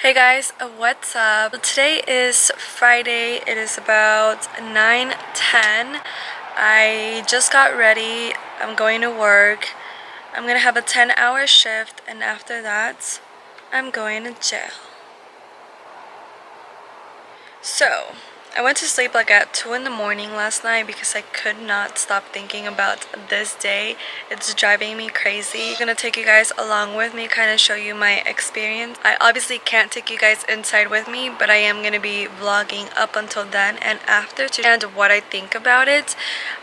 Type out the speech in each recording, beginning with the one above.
Hey guys, what's up? Today is Friday. It is about 9:10. I just got ready. I'm going to work. I'm gonna have a 10-hour shift, and after that, I'm going to jail. So, I went to sleep like at 2 in the morning last night because I could not stop thinking about this day. It's driving me crazy. I'm gonna take you guys along with me, kind of show you my experience. I obviously can't take you guys inside with me, but I am gonna be vlogging up until then and after and what I think about it.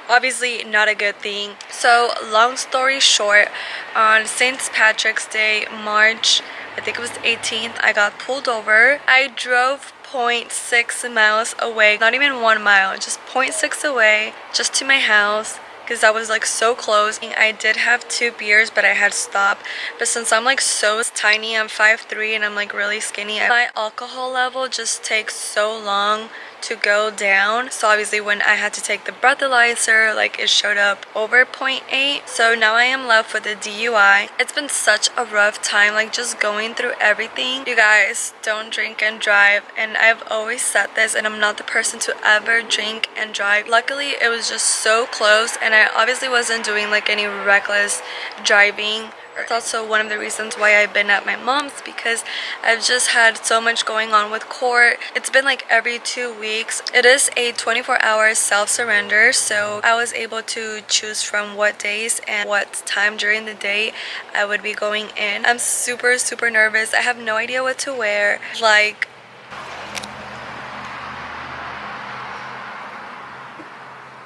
Obviously not a good thing. So long story short, on St. Patrick's Day, March, I think it was the 18th, I got pulled over. I drove 0.6 miles away, not even 1 mile, just 0.6 away, just to my house, because I was like so close. I did have 2 beers, but I had to stop. But since I'm like so tiny, I'm 5'3" and I'm like really skinny, my alcohol level just takes so long to go down. So obviously when I had to take the breathalyzer, like it showed up over 0.8. So now I am left with a DUI. It's been such a rough time, like just going through everything. You guys, don't drink and drive. And I've always said this, and I'm not the person to ever drink and drive. Luckily it was just so close, and I obviously wasn't doing like any reckless driving. It's also one of the reasons why I've been at my mom's, because I've just had so much going on with court. It's been like every 2 weeks. It is a 24-hour self-surrender, so I was able to choose from what days and what time during the day I would be going in. I'm super nervous. I have no idea what to wear. Like,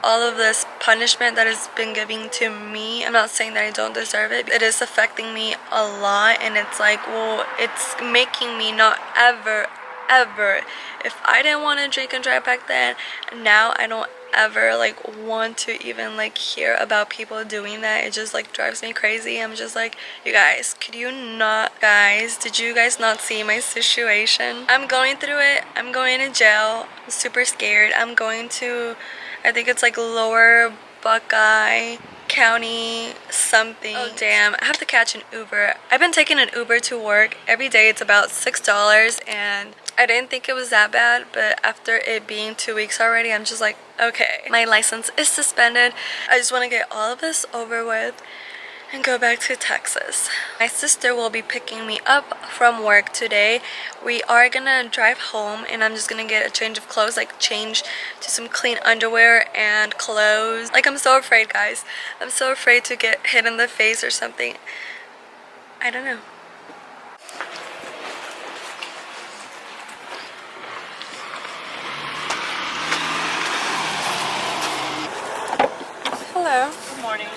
all of this punishment that has been given to me, I'm not saying that I don't deserve it. It is affecting me a lot, and it's like, well, it's making me not ever, if I didn't want to drink and drive back then, now I don't ever like want to even like hear about people doing that. It just like drives me crazy. I'm just like, you guys, could you not, guys, did you guys not see my situation? I'm going through it. I'm going to jail. I'm super scared. I'm going to, I think it's like Lower Buckeye County something. Oh damn, I have to catch an Uber. I've been taking an Uber to work every day. It's about $6, and I didn't think it was that bad, but after it being 2 weeks already, I'm just like, okay, my license is suspended. I just want to get all of this over with and go back to Texas. My sister will be picking me up from work today. We are gonna drive home, and I'm just gonna get a change of clothes, like change to some clean underwear and clothes. Like, I'm so afraid, guys. I'm so afraid to get hit in the face or something. I don't know. Hello. Good morning.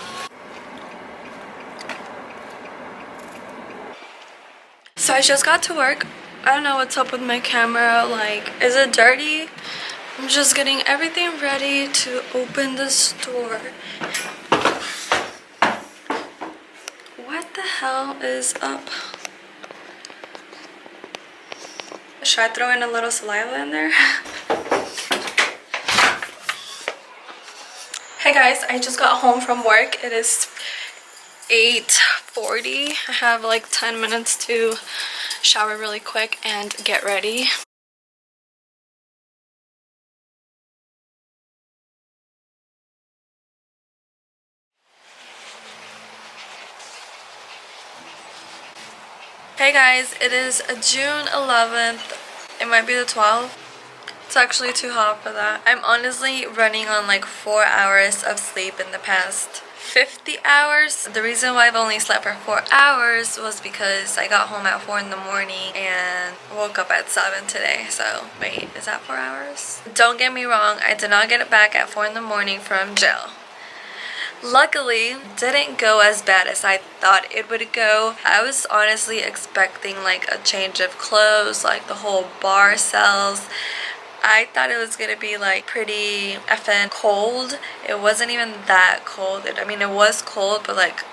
So I just got to work. I don't know what's up with my camera. Like, is it dirty? I'm just getting everything ready to open the store. What the hell is up? Should I throw in a little saliva in there? Hey guys, I just got home from work. It is 8:40. I have like 10 minutes to shower really quick and get ready. Hey guys, it is June 11th. It might be the 12th. It's actually too hot for that. I'm honestly running on like 4 hours of sleep in the past 50 hours. The reason why I've only slept for 4 hours was because I got home at 4 in the morning and woke up at 7 today. So wait, is that 4 hours? Don't get me wrong, I did not get it back at 4 in the morning from jail. Luckily, didn't go as bad as I thought it would go. I was honestly expecting like a change of clothes, like the whole bar sells. I thought it was gonna be like pretty effing cold. It wasn't even that cold. I mean, it was cold, but like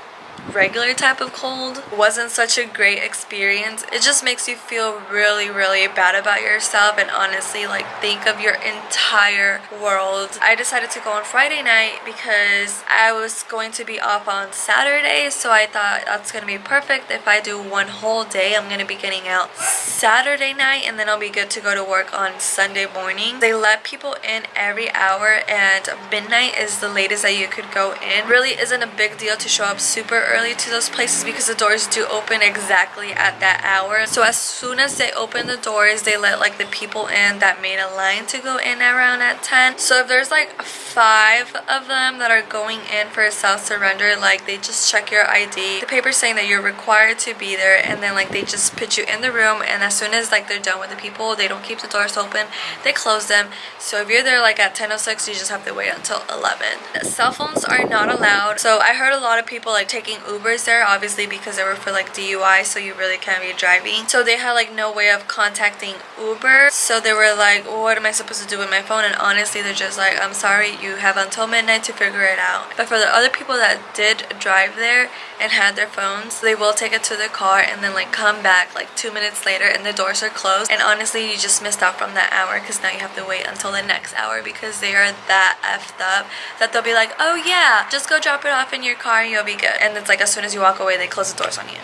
regular type of cold. Wasn't such a great experience. It just makes you feel really bad about yourself, and honestly like think of your entire world. I decided to go on Friday night because I was going to be off on Saturday, so I thought that's gonna be perfect. If I do one whole day, I'm gonna be getting out Saturday night and then I'll be good to go to work on Sunday morning. They let people in every hour, and midnight is the latest that you could go in. Really isn't a big deal to show up super early to those places because the doors do open exactly at that hour. So as soon as they open the doors, they let like the people in that made a line to go in around at 10. So if there's like 5 of them that are going in for a self-surrender, like they just check your ID, the paper saying that you're required to be there, and then like they just put you in the room, and as soon as like they're done with the people, they don't keep the doors open, they close them. So if you're there like at 10:06, you just have to wait until 11. Cell phones are not allowed. So I heard a lot of people like taking Ubers there, obviously because they were for like DUI, so you really can't be driving. So they had like no way of contacting Uber, so they were like, well, what am I supposed to do with my phone? And honestly they're just like, I'm sorry, you have until midnight to figure it out. But for the other people that did drive there and had their phones, they will take it to their car and then like come back like 2 minutes later and the doors are closed. And honestly you just missed out from that hour because now you have to wait until the next hour because they are that effed up that they'll be like, oh yeah, just go drop it off in your car and you'll be good. And it's like as soon as you walk away they close the doors on you.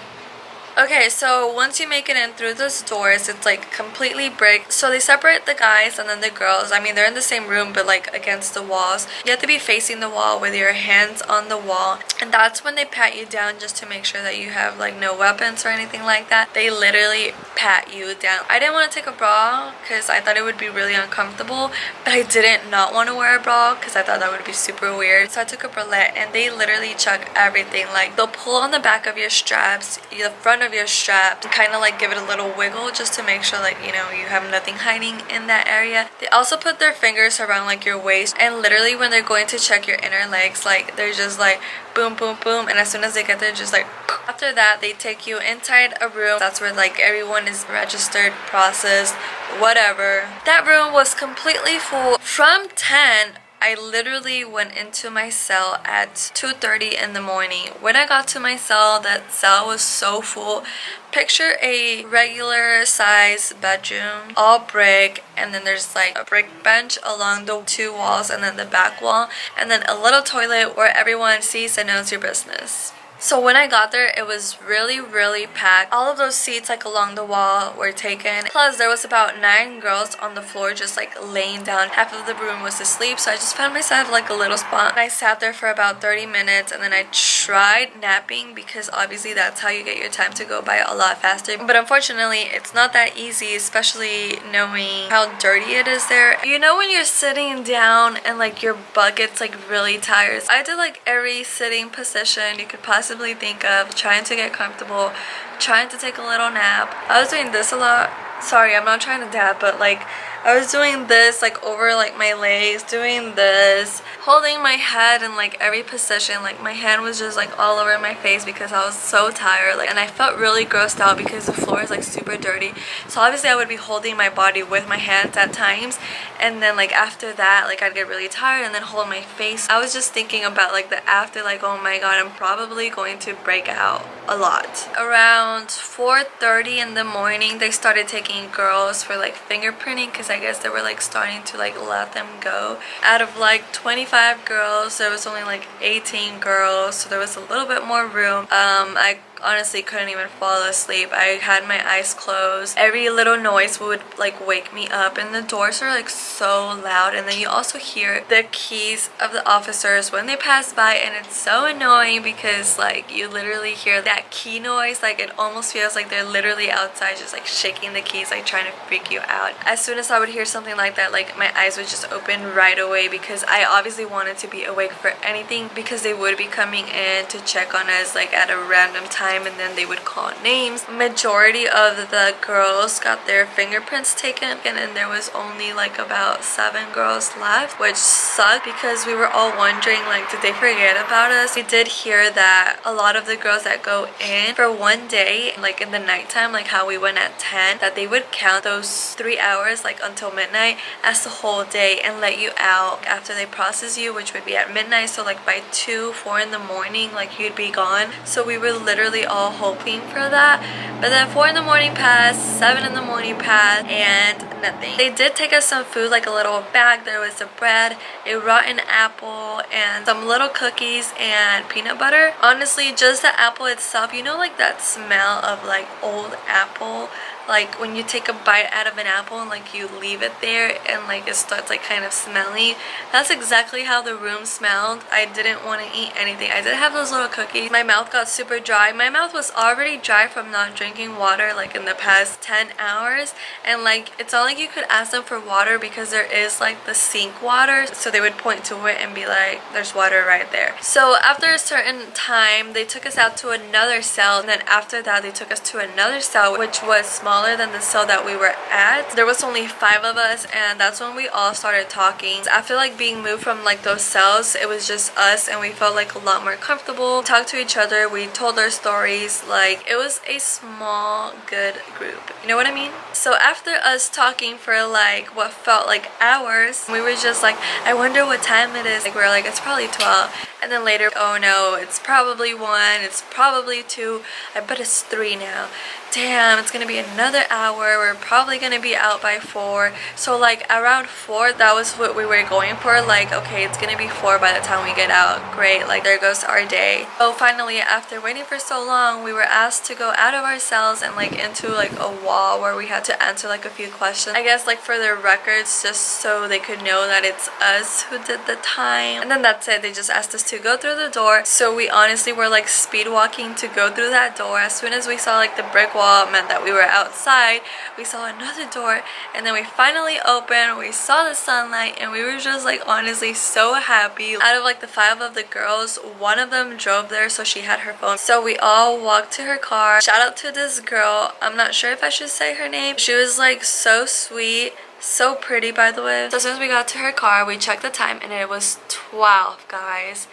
Okay, so once you make it in through those doors, it's like completely brick. So they separate the guys and then the girls. I mean, they're in the same room, but like against the walls. You have to be facing the wall with your hands on the wall. And that's when they pat you down just to make sure that you have like no weapons or anything like that. They literally pat you down. I didn't want to take a bra because I thought it would be really uncomfortable, but I didn't not want to wear a bra because I thought that would be super weird. So I took a bralette and they literally check everything. Like they'll pull on the back of your straps, the front of your strap, kind of like give it a little wiggle just to make sure like, you know, you have nothing hiding in that area. They also put their fingers around like your waist, and literally when they're going to check your inner legs, like they're just like boom boom boom, and as soon as they get there just like after that they take you inside a room. That's where like everyone is registered, processed, whatever. That room was completely full. From 10 I literally went into my cell at 2:30 in the morning. When I got to my cell, that cell was so full. Picture a regular size bedroom, all brick, and then there's like a brick bench along the 2 walls and then the back wall, and then a little toilet where everyone sees and knows your business. So when I got there, it was really packed. All of those seats like along the wall were taken. Plus there was about 9 girls on the floor just like laying down. Half of the room was asleep, so I just found myself like a little spot. And I sat there for about 30 minutes and then I tried napping because obviously that's how you get your time to go by a lot faster. But unfortunately it's not that easy, especially knowing how dirty it is there. You know when you're sitting down and like your butt gets like really tired. I did like every sitting position you could possibly think of, trying to get comfortable, trying to take a little nap. I was doing this a lot. Sorry, I'm not trying to dab, but like I was doing this like over like my legs, doing this, holding my head in like every position. Like my hand was just like all over my face because I was so tired, like, and I felt really grossed out because the floor is like super dirty. So obviously I would be holding my body with my hands at times, and then like after that like I'd get really tired and then hold my face. I was just thinking about like the after, like oh my god, I'm probably going to break out a lot. Around 4:30 in the morning they started taking girls for like fingerprinting because I guess they were like starting to like let them go. Out of like 25 girls there was only like 18 girls, so there was a little bit more room. I honestly couldn't even fall asleep. I had my eyes closed. Every little noise would like wake me up, and the doors are like so loud, and then you also hear the keys of the officers when they pass by, and it's so annoying because like you literally hear that key noise. Like it almost feels like they're literally outside just like shaking the keys, like trying to freak you out. As soon as I would hear something like that, like my eyes would just open right away because I obviously wanted to be awake for anything, because they would be coming in to check on us like at a random time, and then they would call names. Majority of the girls got their fingerprints taken, and then there was only like about 7 girls left, which sucked because we were all wondering like, did they forget about us? We did hear that a lot of the girls that go in for one day, like in the nighttime, like how we went at 10, that they would count those 3 hours, like until midnight, as the whole day, and let you out after they process you, which would be at midnight. So like by 2, 4 in the morning, like you'd be gone. So we were literally all hoping for that. But then 4 in the morning passed, 7 in the morning passed, and nothing. They did take us some food, like a little bag. There was a bread, a rotten apple, and some little cookies and peanut butter. Honestly, just the apple itself, you know, like that smell of like old apple, like when you take a bite out of an apple and like you leave it there and like it starts like kind of smelly. That's exactly how the room smelled. I didn't want to eat anything. I did have those little cookies. My mouth got super dry. My mouth was already dry from not drinking water like in the past 10 hours, and like it's not like you could ask them for water because there is like the sink water, so they would point to it and be like, there's water right there. So after a certain time they took us out to another cell, and then after that they took us to another cell which was smaller than the cell that we were at. There was only 5 of us, and that's when we all started talking. After like being moved from like those cells, it was just us, and we felt like a lot more comfortable. We talked to each other, we told our stories. Like it was a small good group, you know what I mean? So after us talking for like what felt like hours, we were just like, I wonder what time it is. Like we were like, it's probably 12, and then later, oh no, it's probably 1, it's probably 2, I bet it's 3 now. Damn, it's gonna be another hour. We're probably gonna be out by 4. So like around 4, that was what we were going for. Like, okay, it's gonna be 4 by the time we get out. Great, like there goes our day. So finally, after waiting for so long, we were asked to go out of our cells and like into like a wall where we had to answer like a few questions, I guess like for their records, just so they could know that it's us who did the time. And then that's it. They just asked us to go through the door. So we honestly were like speed walking to go through that door. As soon as we saw like the brick wall, meant that we were outside, we saw another door, and then we finally opened, we saw the sunlight, and we were just like honestly so happy. Out of like the 5 of the girls, 1 of them drove there, so she had her phone. So we all walked to her car. Shout out to this girl, I'm not sure if I should say her name. She was like so sweet, so pretty, by the way. So as soon as we got to her car, we checked the time, and it was 12, guys.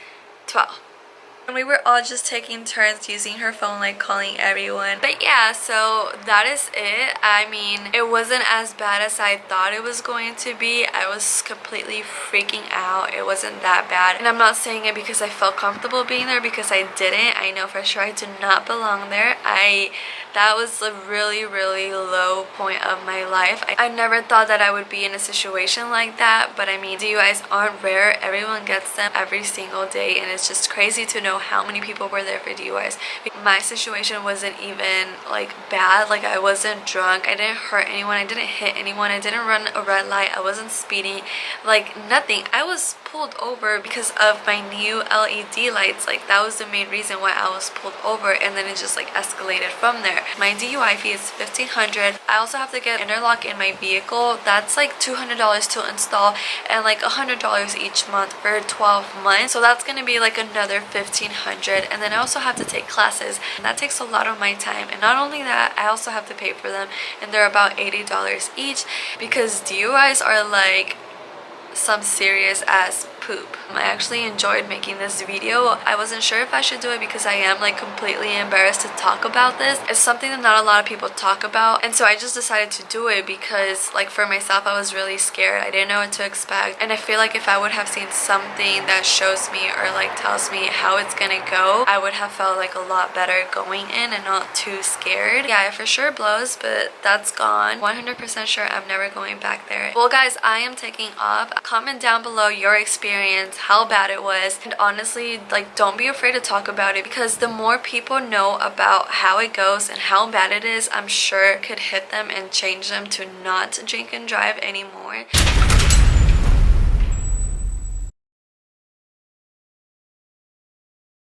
12. And we were all just taking turns using her phone, like calling everyone. But yeah, so that is it. I mean, it wasn't as bad as I thought it was going to be. I was completely freaking out. It wasn't that bad. And I'm not saying it because I felt comfortable being there, because I didn't. I know for sure I did not belong there. That was a really, really low point of my life. I never thought that I would be in a situation like that, but I mean, DUIs aren't rare. Everyone gets them every single day, and it's just crazy to know how many people were there for DUIs. My situation wasn't even like bad. Like I wasn't drunk, I didn't hurt anyone, I didn't hit anyone, I didn't run a red light, I wasn't speeding, like nothing. I was pulled over because of my new LED lights. Like that was the main reason why I was pulled over, and then it just like escalated from there. My DUI fee is $1,500. I also have to get interlock in my vehicle. That's like $200 to install, and like $100 each month for 12 months. So that's gonna be like another $1,500. And then I also have to take classes, and that takes a lot of my time. And not only that, I also have to pay for them, and they're about $80 each, because DUIs are like some serious ass poop. I actually enjoyed making this video. I wasn't sure if I should do it because I am like completely embarrassed to talk about this. It's something that not a lot of people talk about, and so I just decided to do it because like for myself, I was really scared. I didn't know what to expect, and I feel like if I would have seen something that shows me or like tells me how it's gonna go, I would have felt like a lot better going in and not too scared. Yeah, it for sure blows, but that's gone. 100% sure I'm never going back there. Well guys, I am taking off. Comment down below your experience, how bad it was, and honestly, like don't be afraid to talk about it, because the more people know about how it goes and how bad it is, I'm sure it could hit them and change them to not drink and drive anymore.